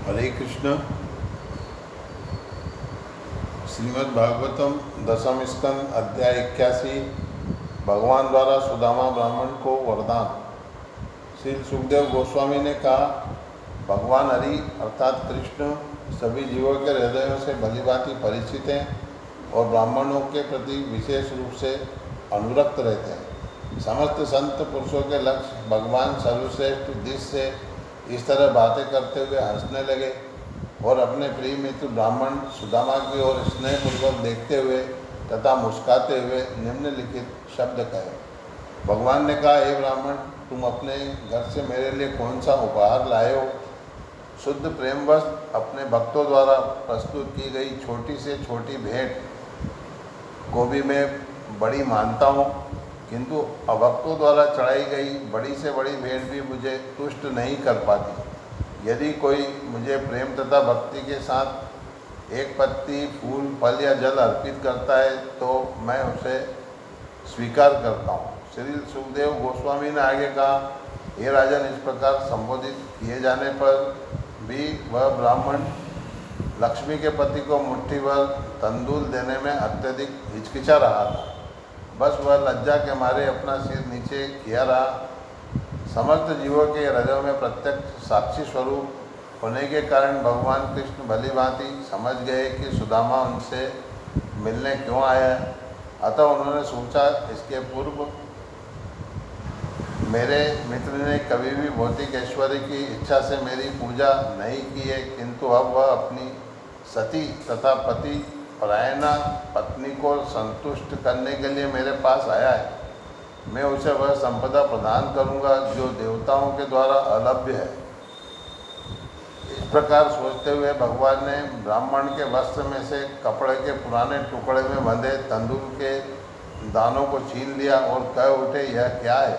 हरे कृष्ण। श्रीमद् भागवतम दशम स्कंद अध्याय 81। भगवान द्वारा सुदामा ब्राह्मण को वरदान। श्री सुखदेव गोस्वामी ने कहा, भगवान हरि अर्थात कृष्ण सभी जीवों के हृदयों से भलीभांति परिचित हैं और ब्राह्मणों के प्रति विशेष रूप से अनुरक्त रहते हैं। समस्त संत पुरुषों के लक्ष्य भगवान सर्वश्रेष्ठ दृष्टि से इस तरह बातें करते हुए हंसने लगे और अपने प्रिय मित्र ब्राह्मण सुदामा की ओर स्नेहपूर्वक देखते हुए तथा मुस्कुराते हुए निम्नलिखित शब्द कहे। भगवान ने कहा, हे ब्राह्मण, तुम अपने घर से मेरे लिए कौन सा उपहार लाए हो? शुद्ध प्रेमवश अपने भक्तों द्वारा प्रस्तुत की गई छोटी से छोटी भेंट को भी मैं बड़ी मानता हूँ, किंतु अभक्तों द्वारा चढ़ाई गई बड़ी से बड़ी भेंट भी मुझे तुष्ट नहीं कर पाती। यदि कोई मुझे प्रेम तथा भक्ति के साथ एक पत्ती फूल फल या जल अर्पित करता है तो मैं उसे स्वीकार करता हूँ। श्री सुखदेव गोस्वामी ने आगे कहा, हे राजन, इस प्रकार संबोधित किए जाने पर भी वह ब्राह्मण लक्ष्मी के पति को मुट्ठी भर तंदूल देने में अत्यधिक हिचकिचा रहा था। बस वह लज्जा के मारे अपना सिर नीचे किया रहा। समस्त जीवों के हृदयों में प्रत्यक्ष साक्षी स्वरूप होने के कारण भगवान कृष्ण भली भांति समझ गए कि सुदामा उनसे मिलने क्यों आया है। अतः उन्होंने सोचा, इसके पूर्व मेरे मित्र ने कभी भी भौतिक ऐश्वर्य की इच्छा से मेरी पूजा नहीं की है, किंतु अब वह अपनी सती तथा पति परायणा पत्नी को संतुष्ट करने के लिए मेरे पास आया है। मैं उसे वह संपदा प्रदान करूंगा जो देवताओं के द्वारा अलभ्य है। इस प्रकार सोचते हुए भगवान ने ब्राह्मण के वस्त्र में से कपड़े के पुराने टुकड़े में बंधे तंदूर के दानों को छीन लिया और कह उठे, यह क्या है?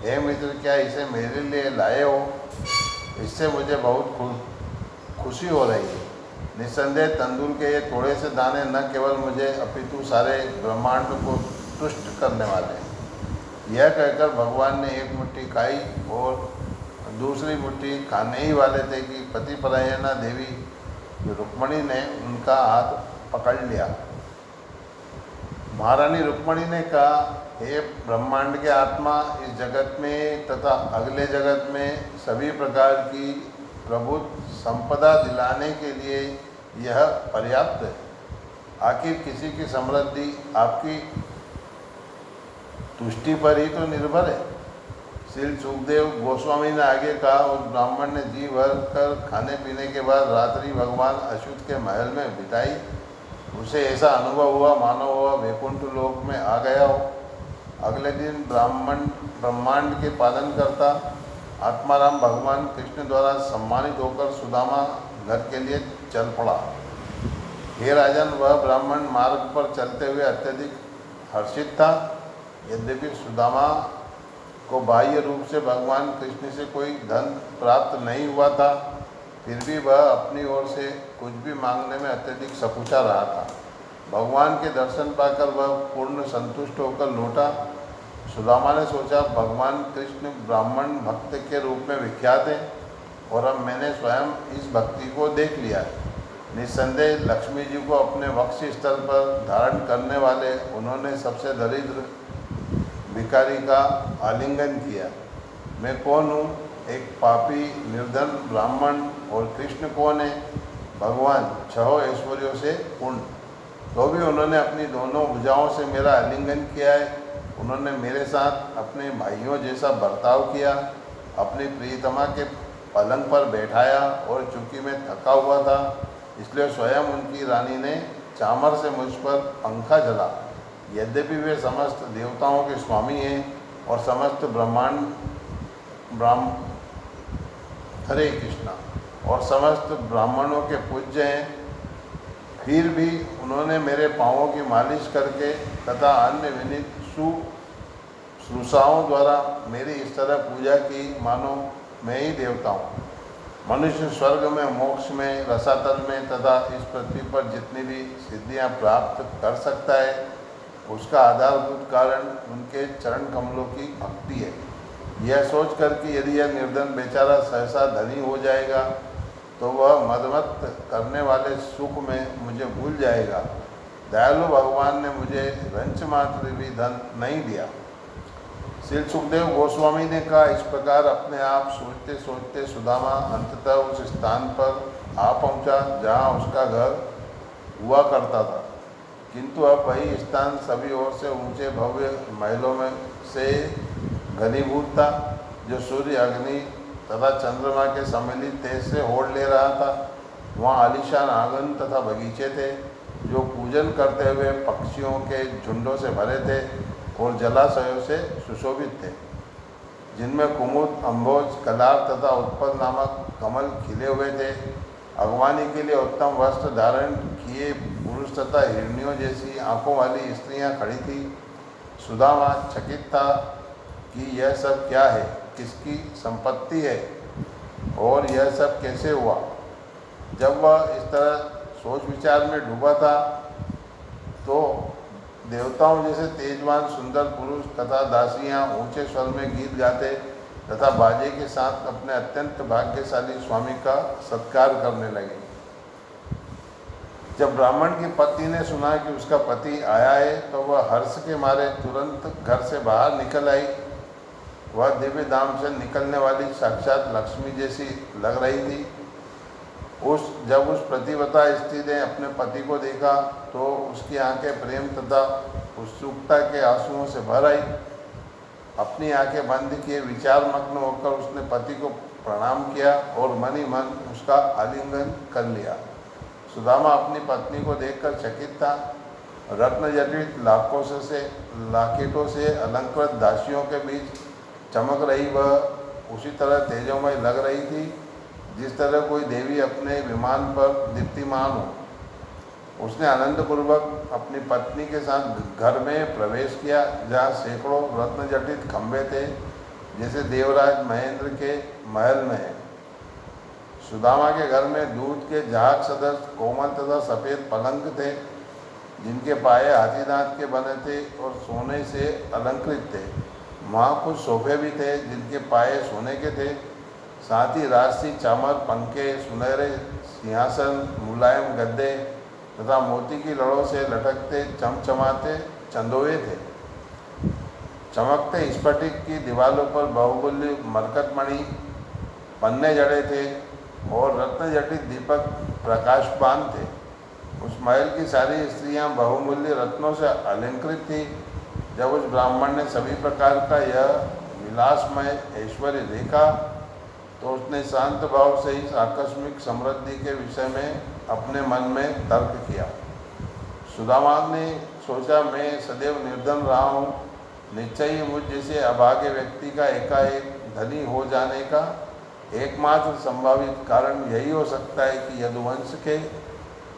हे मित्र, क्या इसे मेरे लिए लाए हो? इससे मुझे बहुत खुशी हो रही है। निस्संदेह तंदूर के ये थोड़े से दाने न केवल मुझे अपितु सारे ब्रह्मांड को तुष्ट करने वाले हैं। यह कहकर भगवान ने एक मुट्ठी खाई और दूसरी मुट्ठी खाने ही वाले थे कि पतिपरायणा देवी रुक्मणी ने उनका हाथ पकड़ लिया। महारानी रुक्मणी ने कहा, हे ब्रह्मांड के आत्मा, इस जगत में तथा अगले जगत में सभी प्रकार की प्रभुत्व संपदा दिलाने के लिए यह पर्याप्त है। आखिर किसी की समृद्धि आपकी तुष्टि पर ही तो निर्भर है। श्री सुखदेव गोस्वामी ने आगे कहा, उस ब्राह्मण ने जी भर कर खाने पीने के बाद रात्रि भगवान अच्युत के महल में बिताई। उसे ऐसा अनुभव हुआ मानो वह वैकुंठ लोक में आ गया हो। अगले दिन ब्रह्मांड के पालन करता आत्माराम भगवान कृष्ण द्वारा सम्मानित होकर सुदामा घर के लिए चल पड़ा। हे राजन, वह ब्राह्मण मार्ग पर चलते हुए अत्यधिक हर्षित था। यद्यपि सुदामा को बाह्य रूप से भगवान कृष्ण से कोई धन प्राप्त नहीं हुआ था, फिर भी वह अपनी ओर से कुछ भी मांगने में अत्यधिक सकुचा रहा था। भगवान के दर्शन पाकर वह पूर्ण संतुष्ट होकर लौटा। सुदामा ने सोचा, भगवान कृष्ण ब्राह्मण भक्त के रूप में विख्यात हैं और अब मैंने स्वयं इस भक्ति को देख लिया है। निस्संदेह लक्ष्मी जी को अपने वक्ष स्थल पर धारण करने वाले उन्होंने सबसे दरिद्र भिखारी का आलिंगन किया। मैं कौन हूँ? एक पापी निर्धन ब्राह्मण। और कृष्ण कौन है? भगवान छह ऐश्वर्यों से पूर्ण। तो भी उन्होंने अपनी दोनों भुजाओं से मेरा आलिंगन किया है। उन्होंने मेरे साथ अपने भाइयों जैसा बर्ताव किया, अपनी प्रियतमा के पलंग पर बैठाया और चूँकि मैं थका हुआ था इसलिए स्वयं उनकी रानी ने चामर से मुझ पर पंखा जला। यद्यपि वे समस्त देवताओं के स्वामी हैं और समस्त हरे कृष्णा और समस्त ब्राह्मणों के पूज्य हैं, फिर भी उन्होंने मेरे पाँवों की मालिश करके तथा अन्य विनीत शुश्रूषाओं द्वारा मेरी इस तरह पूजा की मानो मैं ही देवता हूँ। मनुष्य स्वर्ग में, मोक्ष में, रसातल में तथा इस पृथ्वी पर जितनी भी सिद्धियाँ प्राप्त कर सकता है उसका आधारभूत कारण उनके चरण कमलों की भक्ति है। यह सोचकर कि यदि यह निर्धन बेचारा सहसा धनी हो जाएगा तो वह मदमस्त करने वाले सुख में मुझे भूल जाएगा। दयालु भगवान ने मुझे रंच मात्र भी धन नहीं दिया। श्री सुखदेव गोस्वामी ने कहा, इस प्रकार अपने आप सोचते सोचते सुदामा अंततः उस स्थान पर आ पहुंचा जहां उसका घर हुआ करता था, किंतु अब वही स्थान सभी ओर से ऊंचे भव्य महलों में से घनीभूत था, जो सूर्य, अग्नि तथा चंद्रमा के सम्मिलित तेज से ओढ़ ले रहा था। वहाँ आलीशान आंगन तथा बगीचे थे, जो पूजन करते हुए पक्षियों के झुंडों से भरे थे और जलाशयों से सुशोभित थे, जिनमें कुमुद, अम्भोज, कलार तथा उत्पल नामक कमल खिले हुए थे। अगवानी के लिए उत्तम वस्त्र धारण किए पुरुष तथा हिरनियों जैसी आंखों वाली स्त्रियां खड़ी थी। सुदामा चकित था कि यह सब क्या है, किसकी संपत्ति है और यह सब कैसे हुआ। जब वह इस तरह सोच विचार में डूबा था तो देवताओं जैसे तेजवान सुंदर पुरुष तथा दासियां ऊंचे स्वर में गीत गाते तथा बाजे के साथ अपने अत्यंत भाग्यशाली स्वामी का सत्कार करने लगे। जब ब्राह्मण की पत्नी ने सुना कि उसका पति आया है तो वह हर्ष के मारे तुरंत घर से बाहर निकल आई। वह दिव्य धाम से निकलने वाली साक्षात लक्ष्मी जैसी लग रही थी। जब उस प्रतिव्रता स्त्री ने अपने पति को देखा तो उसकी आंखें प्रेम तथा उत्सुकता के आंसुओं से भर आई। अपनी आंखें बंद किए विचार मग्न होकर उसने पति को प्रणाम किया और मन ही मन उसका आलिंगन कर लिया। सुदामा अपनी पत्नी को देखकर चकित था। रत्न जटित लाकेटों से अलंकृत दासियों के बीच चमक रही वह उसी तरह तेजोमय लग रही थी जिस तरह कोई देवी अपने विमान पर दीप्तिमान हो। उसने आनंदपूर्वक अपनी पत्नी के साथ घर में प्रवेश किया, जहाँ सैकड़ों रत्न जटित खंभे थे, जैसे देवराज महेंद्र के महल में है। सुदामा के घर में दूध के जहाज सदस्य कोमल तथा सफ़ेद पलंग थे, जिनके पाए हाथीदांत के बने थे और सोने से अलंकृत थे। वहाँ कुछ सोफे भी थे जिनके पाए सोने के थे। साथ ही राजसी चामर, पंखे, सुनहरे सिंहासन, मुलायम गद्दे तथा मोती की लड़ों से लटकते चमचमाते चंदोए थे। चमकते स्फटिक की दीवारों पर बहुमूल्य मरकतमणि पन्ने जड़े थे और रत्न जटित दीपक प्रकाशमान थे। उस महल की सारी स्त्रियां बहुमूल्य रत्नों से अलंकृत थी। जब उस ब्राह्मण ने सभी प्रकार का यह विलासमय ऐश्वर्य देखा तो उसने शांत भाव से इस आकस्मिक समृद्धि के विषय में अपने मन में तर्क किया। सुदामा ने सोचा, मैं सदैव निर्धन रहा हूँ, निश्चय ही मुझ जैसे अभागे व्यक्ति का एकाएक धनी हो जाने का एकमात्र संभावित कारण यही हो सकता है कि यदुवंश के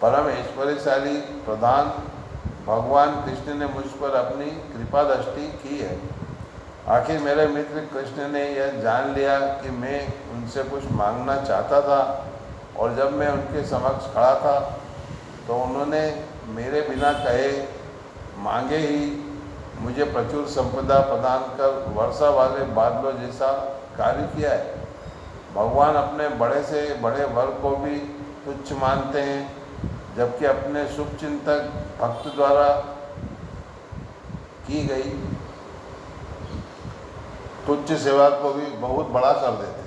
परम ऐश्वर्यशाली प्रधान भगवान कृष्ण ने मुझ पर अपनी कृपा दृष्टि की है। आखिर मेरे मित्र कृष्ण ने यह जान लिया कि मैं उनसे कुछ मांगना चाहता था और जब मैं उनके समक्ष खड़ा था तो उन्होंने मेरे बिना कहे मांगे ही मुझे प्रचुर संपदा प्रदान कर वर्षा वाले बादलों जैसा कार्य किया है। भगवान अपने बड़े से बड़े वर को भी तुच्छ मानते हैं, जबकि अपने शुभचिंतक भक्त द्वारा की गई तुच्छ सेवा को भी बहुत बड़ा कर देते।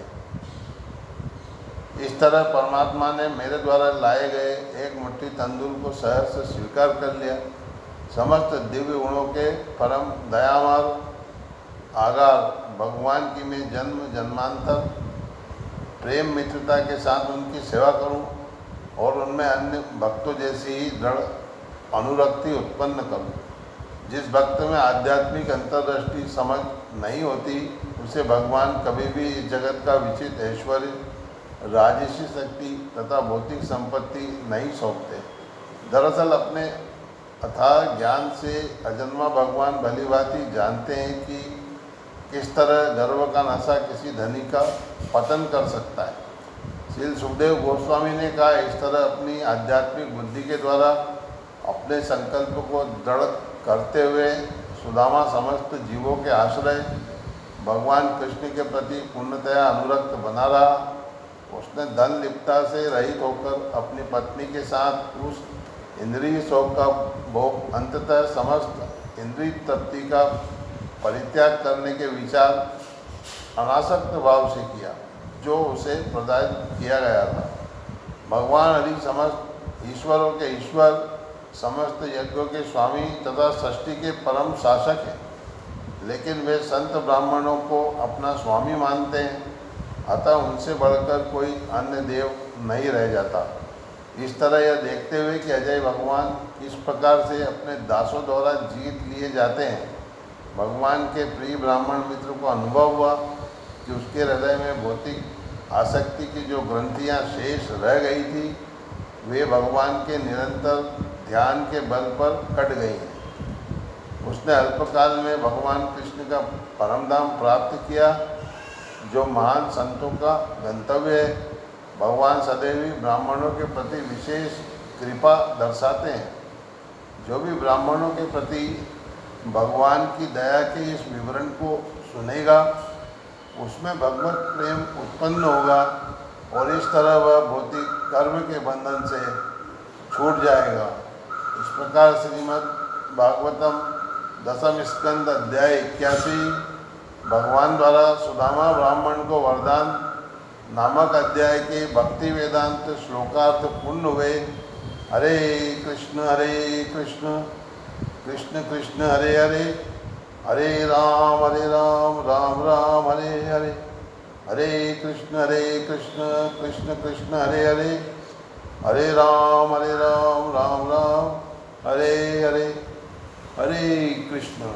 इस तरह परमात्मा ने मेरे द्वारा लाए गए एक मुट्ठी तंदूर को सहर्ष से स्वीकार कर लिया। समस्त दिव्य गुणों के परम दयामय आगार भगवान की मैं जन्म जन्मांतर प्रेम मित्रता के साथ उनकी सेवा करूं और उनमें अन्य भक्तों जैसी ही दृढ़ अनुरक्ति उत्पन्न करूं। जिस भक्त में आध्यात्मिक अंतर्दृष्टि समझ नहीं होती उसे भगवान कभी भी इस जगत का विचित्र ऐश्वर्य, राजसी शक्ति तथा भौतिक संपत्ति नहीं सौंपते। दरअसल अपने अथाह ज्ञान से अजन्मा भगवान भलीभांति जानते हैं कि किस तरह गर्व का नशा किसी धनी का पतन कर सकता है। श्री सुखदेव गोस्वामी ने कहा, इस तरह अपनी आध्यात्मिक बुद्धि के द्वारा अपने संकल्प को दृढ़ करते हुए सुदामा समस्त जीवों के आश्रय भगवान कृष्ण के प्रति पूर्णतया अनुरक्त बना रहा उसने धन लिप्ता से रहित होकर अपनी पत्नी के साथ उस इंद्रिय शोक का भोग अंततः समस्त इंद्रिय तृप्ति का परित्याग करने के विचार अनासक्त भाव से किया जो उसे प्रदान किया गया था। भगवान हरि समस्त ईश्वरों के ईश्वर, समस्त यज्ञों के स्वामी तथा सृष्टि के परम शासक हैं, लेकिन वे संत ब्राह्मणों को अपना स्वामी मानते हैं, अतः उनसे बढ़कर कोई अन्य देव नहीं रह जाता। इस तरह यह देखते हुए कि अजय भगवान किस प्रकार से अपने दासों द्वारा जीत लिए जाते हैं, भगवान के प्रिय ब्राह्मण मित्र को अनुभव हुआ कि उसके हृदय में भौतिक आसक्ति की जो ग्रंथियाँ शेष रह गई थी वे भगवान के निरंतर ध्यान के बल पर कट गई हैं। उसने अल्पकाल में भगवान कृष्ण का परम धाम प्राप्त किया जो महान संतों का गंतव्य है। भगवान सदैव ही ब्राह्मणों के प्रति विशेष कृपा दर्शाते हैं। जो भी ब्राह्मणों के प्रति भगवान की दया के इस विवरण को सुनेगा उसमें भगवत प्रेम उत्पन्न होगा और इस तरह वह भौतिक कर्म के बंधन से छूट जाएगा। इस प्रकार श्रीमद् भागवतम दशम स्कंद अध्याय 81 भगवान द्वारा सुदामा ब्राह्मण को वरदान नामक अध्याय के भक्ति वेदांत श्लोकार्थ पूर्ण हुए। हरे कृष्ण कृष्ण कृष्ण हरे हरे, हरे राम राम राम हरे हरे, हरे कृष्ण कृष्ण कृष्ण हरे हरे, हरे राम राम राम हरे हरे, हरे कृष्ण।